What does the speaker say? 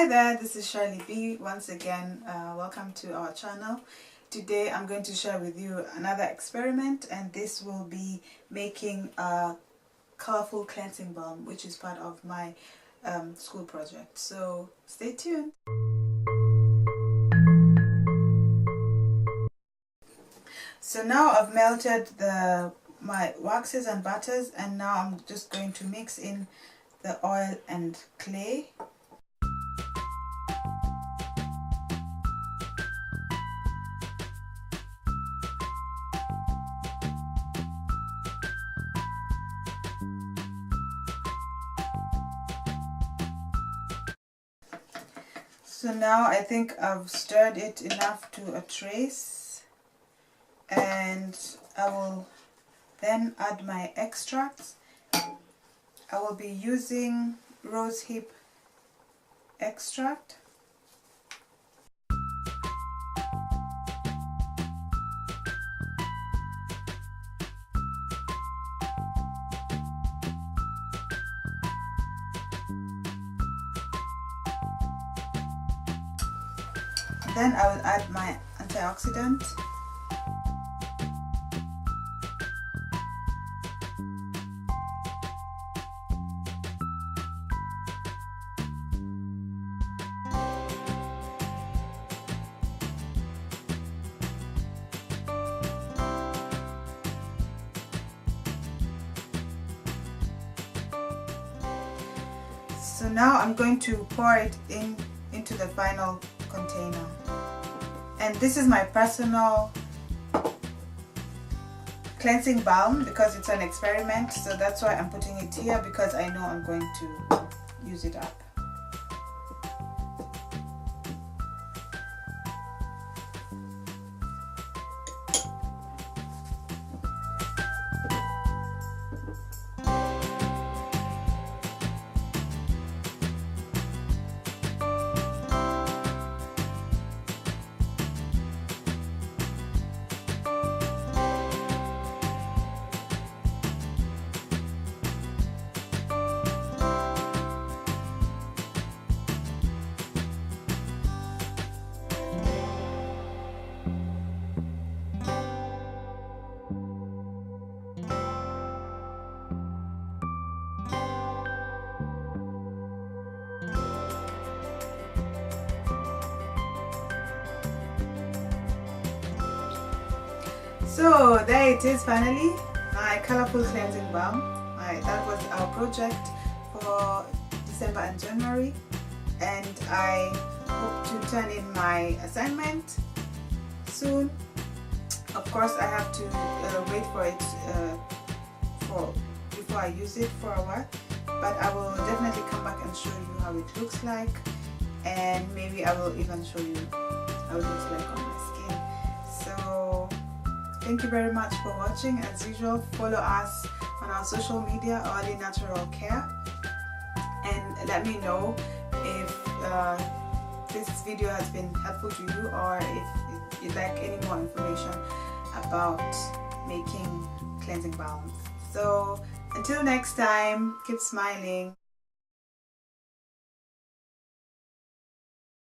Hi there, this is Shirley B. Once again, welcome to our channel. Today I'm going to share with you another experiment, and this will be making a colorful cleansing balm, which is part of my school project. So stay tuned. So now I've melted my waxes and butters, and now I'm just going to mix in the oil and clay. So now I think I've stirred it enough to a trace, and I will then add my extracts. I will be using Rosehip extract. Then I will add my antioxidant. So now I'm going to pour it into the final container, and this is my personal cleansing balm because it's an experiment, so that's why I'm putting it here, because I know I'm going to use it up. So there it is, finally, my colorful cleansing balm. That was our project for December and January, and I hope to turn in my assignment soon. Of course, I have to wait for it before I use it for a while, but I will definitely come back and show you how it looks like, and maybe I will even show you how it looks like on my skin. So thank you very much for watching. As usual, follow us on our social media, Early Natural Care, and let me know if this video has been helpful to you, or if you'd like any more information about making cleansing balms. So until next time, keep smiling.